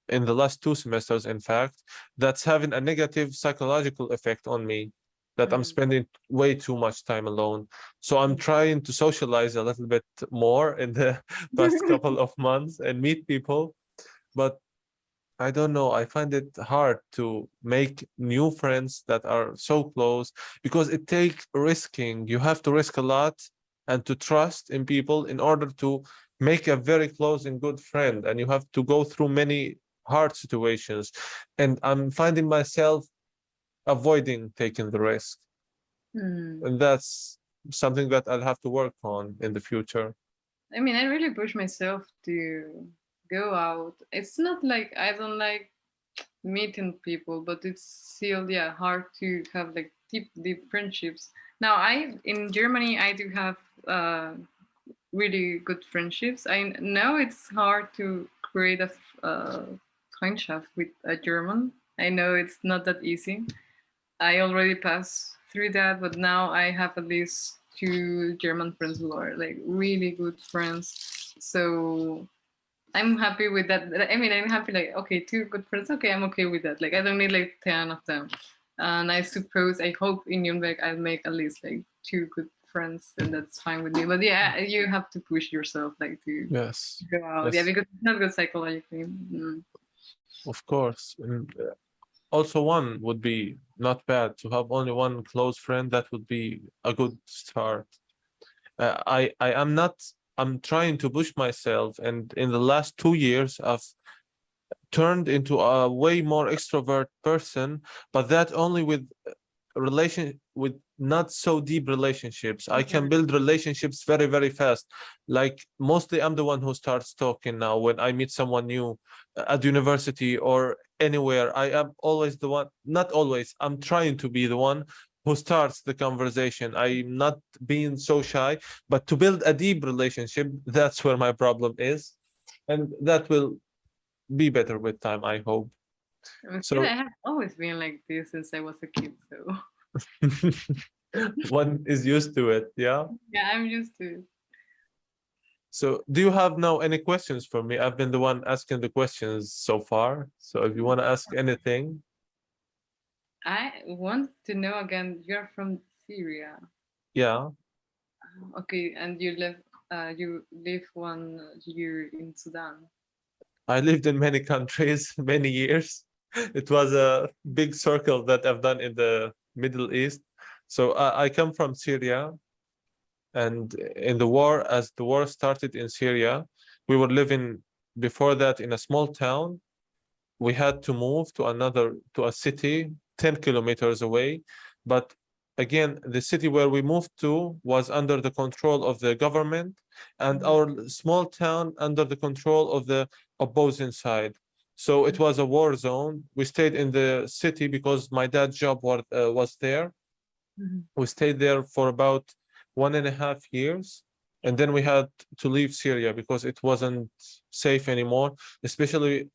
in the last 2 semesters, in fact, that's having a negative psychological effect on me, that I'm Mm. spending way too much time alone. So I'm trying to socialize a little bit more in the past couple of months and meet people. But I don't know, I find it hard to make new friends that are so close because it takes risking. You have to risk a lot and to trust in people in order to make a very close and good friend. And you have to go through many hard situations. And I'm finding myself avoiding taking the risk. Mm. And that's something that I'll have to work on in the future. I mean, I really push myself to go out. It's not like I don't like meeting people, but it's still, yeah, hard to have like deep friendships. Now, I in Germany, I do have really good friendships. I know it's hard to create a friendship with a German. I know it's not that easy. I already passed through that, but now I have at least two German friends who are like really good friends. So I'm happy with that. I mean, I'm happy like okay, two good friends. Okay, I'm okay with that. Like I don't need like 10 of them. And I suppose I hope in Nuremberg I'll make at least like two good friends, and that's fine with me. But yeah, you have to push yourself like to Yes. go out. Yeah, Yes, because it's not good psychologically. Mm. of course. And also, one would be not bad to have only one close friend. That would be a good start. I am not. I'm trying to push myself, and in the last 2 years, I've turned into a way more extrovert person, but that only with relation with not so deep relationships. I can build relationships very fast. Like mostly I'm the one who starts talking now when I meet someone new at university or anywhere. I am always the one, not always, I'm trying to be the one who starts the conversation. I'm not being so shy, but to build a deep relationship, that's where my problem is. And that will be better with time, I hope. I So have always been like this since I was a kid. So one is used to it, yeah. yeah, I'm used to it. So do you have now any questions for me? I've been the one asking the questions so far. So if you want to ask anything, I want to know again. You're from Syria, yeah. okay, and you live 1 year in Sudan. I lived in many countries, many years. It was a big circle that I've done in the Middle East. So I come from Syria, and in the war, as the war started in Syria, we were living before that in a small town. We had to move to a city 10 kilometers away. But again, the city where we moved to was under the control of the government, and Mhm. our small town under the control of the opposing side. So it was a war zone. We stayed in the city because my dad's job was there. Mhm. We stayed there for about 1.5 years. And then we had to leave Syria because it wasn't safe anymore. Especially,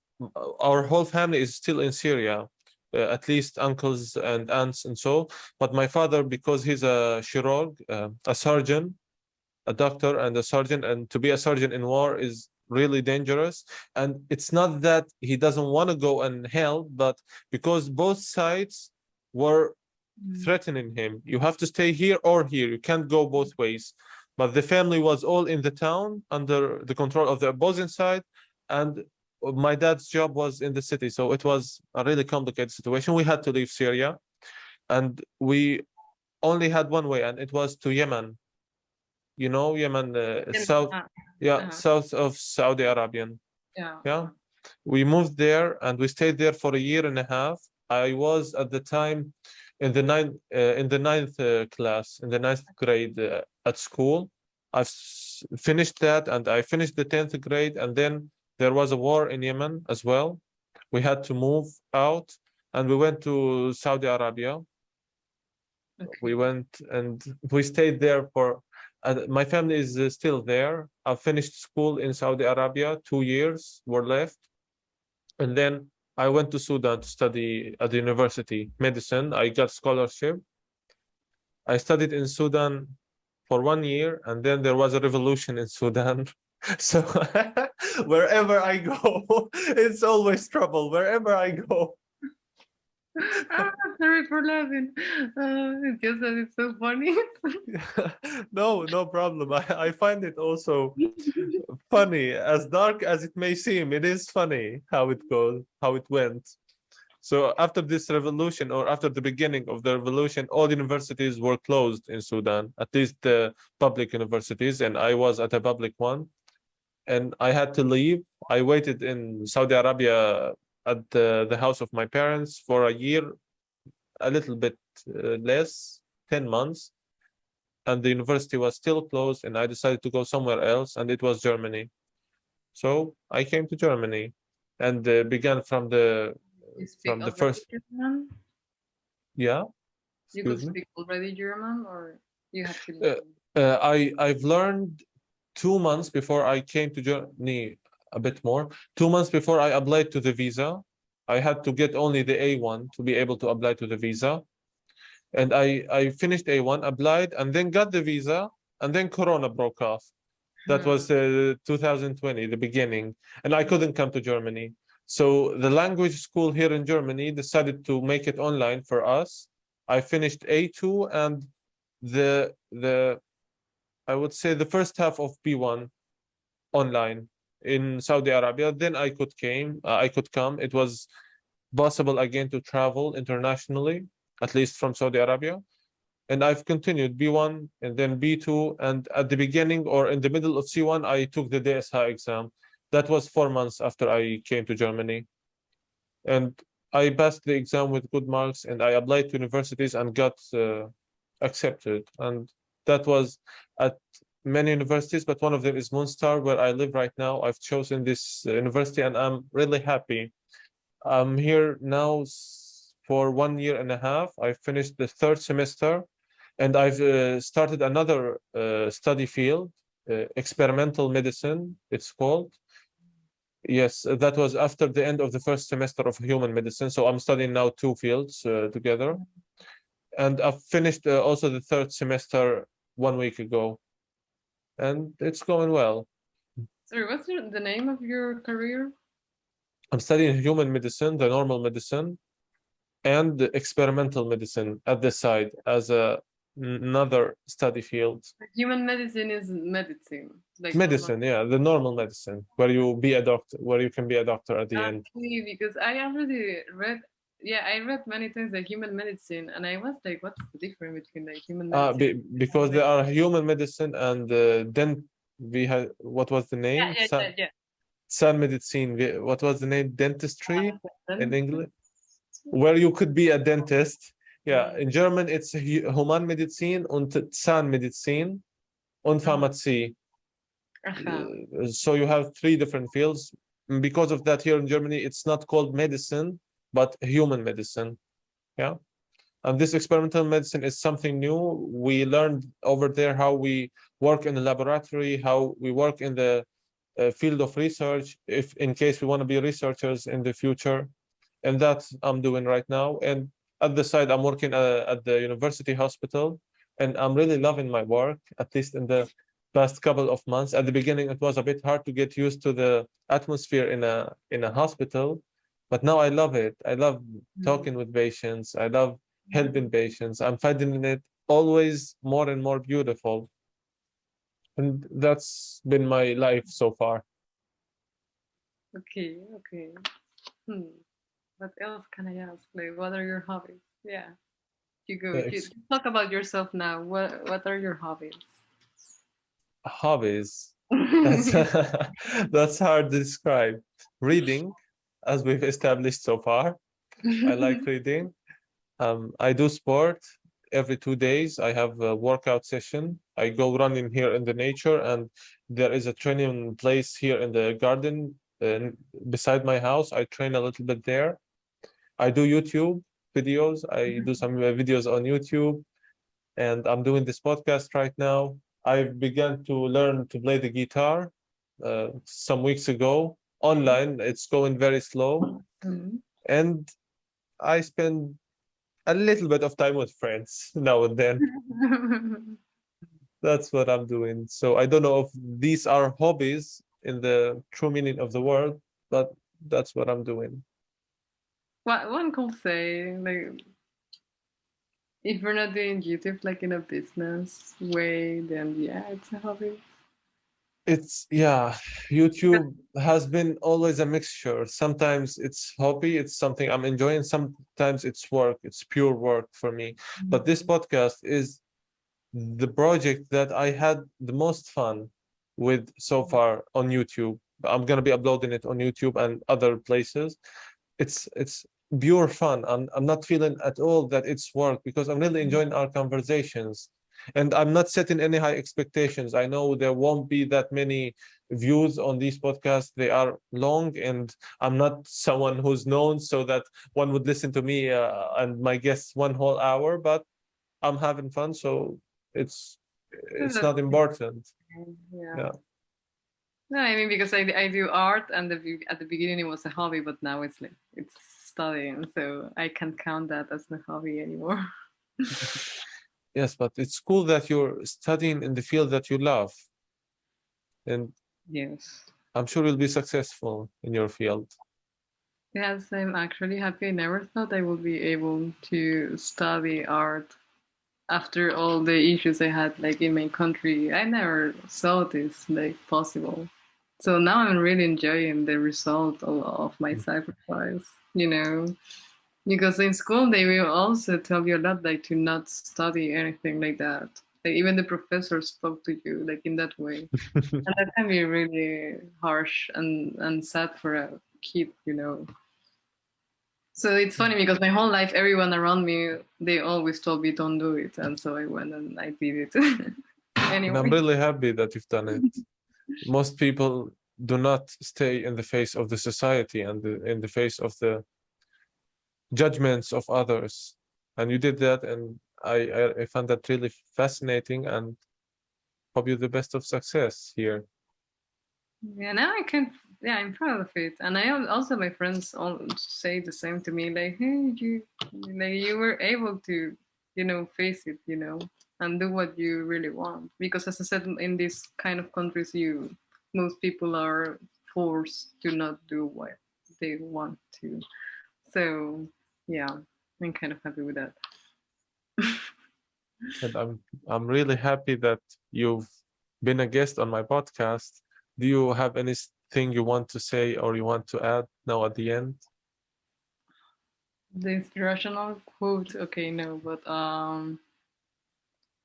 our whole family is still in Syria, at least uncles and aunts and so. But my father, because he's a chirurg, a surgeon, a doctor and a surgeon, and to be a surgeon in war is really dangerous. And it's not that he doesn't want to go and help, but because both sides were threatening him. You have to stay here or here. You can't go both ways. But the family was all in the town under the control of the opposing side, and my dad's job was in the city. So it was a really complicated situation. We had to leave Syria, and we only had one way, and it was to Yemen. You know, Yemen, south, south of Saudi Arabia. Yeah. We moved there and we stayed there for a year and a half. I was at the time in the ninth class, in the ninth grade at school. I've finished that, and I finished the 10th grade, and then there was a war in Yemen as well. We had to move out, and we went to Saudi Arabia. We went and we stayed there for. My family is still there. I finished school in Saudi Arabia. 2 years were left. And then I went to Sudan to study at the university, medicine. I got scholarship. I studied in Sudan for 1 year, and then there was a revolution in Sudan. So wherever I go, it's always trouble. Wherever I go. Sorry for laughing. It's just that it's so funny. No problem. I find it also funny, as dark as it may seem. It is funny how it goes, how it went. So after this revolution, or after the beginning of the revolution, all universities were closed in Sudan, at least the public universities, and I was at a public one, and I had to leave. I waited in Saudi Arabia at the house of my parents for a year, a little bit less, 10 months, and the university was still closed, and I decided to go somewhere else, and it was Germany. So I came to Germany and began from the first. German? Yeah. You could speak already German, or you have to learn? I've learned 2 months before I came to Germany, a bit more. 2 months before I applied to the visa. I had to get only the A1 to be able to apply to the visa. And I finished A1, applied, and then got the visa, and then Corona broke off. That was 2020, the beginning, and I couldn't come to Germany. So the language school here in Germany decided to make it online for us. I finished A2 and I would say the first half of B1 online in Saudi Arabia. Then I could come. It was possible again to travel internationally, at least from Saudi Arabia. And I've continued B1 and then B2. And at the beginning or in the middle of C1, I took the DSH exam. That was 4 months after I came to Germany. And I passed the exam with good marks, and I applied to universities and got accepted. And that was at many universities, but one of them is Münster, where I live right now. I've chosen this university, and I'm really happy. I'm here now for 1 year and a half. I finished the 3rd semester, and I've started another study field, experimental medicine, it's called. Yes, that was after the end of the 1st semester of human medicine. So I'm studying now 2 fields together. And I've finished also the 3rd semester 1 week ago. And it's going well. Sorry, what's the name of your career? I'm studying human medicine, the normal medicine, and the experimental medicine at the side as another study field. Human medicine is medicine. Like medicine, yeah, the normal medicine, where you be a doctor, where you can be a doctor at the end. Because I already read, I read many times the human medicine, and I was like, what's the difference between the human medicine? Because there are human medicine and then we had, what was the name? San medicine. What was the name? Dentistry in English, where you could be a dentist. Yeah, in German it's Humanmedizin und Zahnmedizin und Pharmazie. So you have 3 different fields. Because of that, here in Germany, it's not called medicine, but human medicine. Yeah. And this experimental medicine is something new. We learned over there how we work in the laboratory, how we work in the field of research, if in case we want to be researchers in the future. And that's I'm doing right now. And at the side, I'm working at the university hospital, and I'm really loving my work, at least in the past couple of months. At the beginning, it was a bit hard to get used to the atmosphere in a hospital, but now I love it. I love talking with patients. I love helping patients. I'm finding it always more and more beautiful. And that's been my life so far. Okay, okay. What else can I ask? Like, what are your hobbies? Yeah, you go. You Ex- talk about yourself now. What are your hobbies? Hobbies. That's that's hard to describe. Reading, as we've established so far. I like reading. I do sport every 2 days. I have a workout session. I go running here in the nature, and there is a training place here in the garden beside my house. I train a little bit there. I do YouTube videos. I do some videos on YouTube, and I'm doing this podcast right now. I've begun to learn to play the guitar some weeks ago online. It's going very slow, Mhm. and I spend a little bit of time with friends now and then. That's what I'm doing. So I don't know if these are hobbies in the true meaning of the word, but that's what I'm doing. One could say, like, if you're not doing YouTube like in a business way, then yeah, it's a hobby. It's yeah, YouTube has been always a mixture. Sometimes it's hobby, it's something I'm enjoying, sometimes it's work, it's pure work for me. But this podcast is the project that I had the most fun with so far on YouTube. I'm gonna be uploading it on YouTube and other places. It's pure fun. I'm not feeling at all that it's work because I'm really enjoying our conversations. And I'm not setting any high expectations. I know there won't be that many views on these podcasts. They are long, and I'm not someone who's known so that one would listen to me and my guests 1 whole hour, but I'm having fun, so it's it's That's not important. fine, yeah. Yeah. No, I mean because I do art, and at the beginning it was a hobby, but now it's like it's studying, so I can't count that as a hobby anymore. Yes, but it's cool that you're studying in the field that you love, and Yes. I'm sure you'll be successful in your field. Yes, I'm actually happy. I never thought I would be able to study art after all the issues I had like in my country. I never saw this like possible. So now I'm really enjoying the result of my sacrifice, because in school they will also tell you a lot like to not study anything like that. Like even the professors talk to you like in that way. And that can be really harsh and sad for a kid. So it's funny because my whole life, everyone around me, they always told me don't do it, and so I went and I did it And I'm anyway. really happy that you've done it. Most people do not stay in the face of the society and in the face of the judgments of others. And you did that, and I found that really fascinating and hope you the best of success here. Yeah, now I can. Yeah, I'm proud of it, and also my friends all say the same to me. Like, hey, you were able to, face it, and do what you really want. Because as I said, in these kind of countries, most people are forced to not do what they want to. So, yeah, I'm kind of happy with that. And I'm really happy that you've been a guest on my podcast. Do you have anything you want to say or you want to add now at the end? The inspirational quote, okay, no, but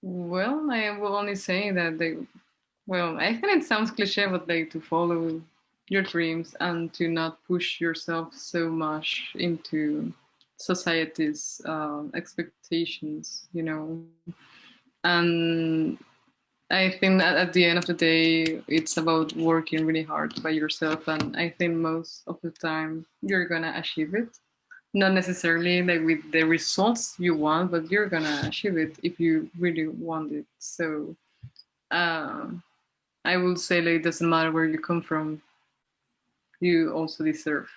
well, I will only say that well, I think it sounds cliche, but like to follow your dreams and to not push yourself so much into society's expectations, And I think that at the end of the day, it's about working really hard by yourself, and I think most of the time you're gonna achieve it. Not necessarily like with the results you want, but you're gonna achieve it if you really want it. So um, I would say like it doesn't matter where you come from, you also deserve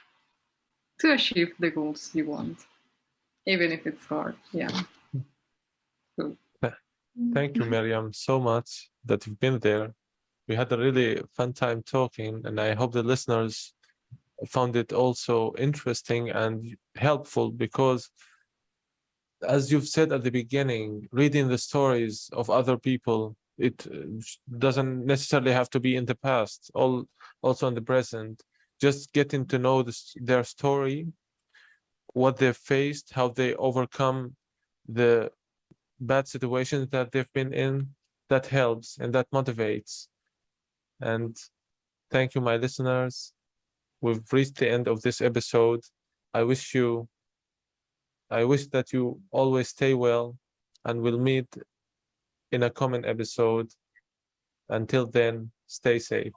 to achieve the goals you want, even if it's hard. Yeah. So Thank you, Miriam, so much that you've been there. We had a really fun time talking, and I hope the listeners found it also interesting and helpful because as you've said at the beginning, reading the stories of other people, it doesn't necessarily have to be in the past, also in the present. Just getting to know their story, what they've faced, how they overcome the bad situations that they've been in, that helps and that motivates. And thank you, my listeners. We've reached the end of this episode. I wish that you always stay well, and we'll meet in a common episode. Until then, stay safe.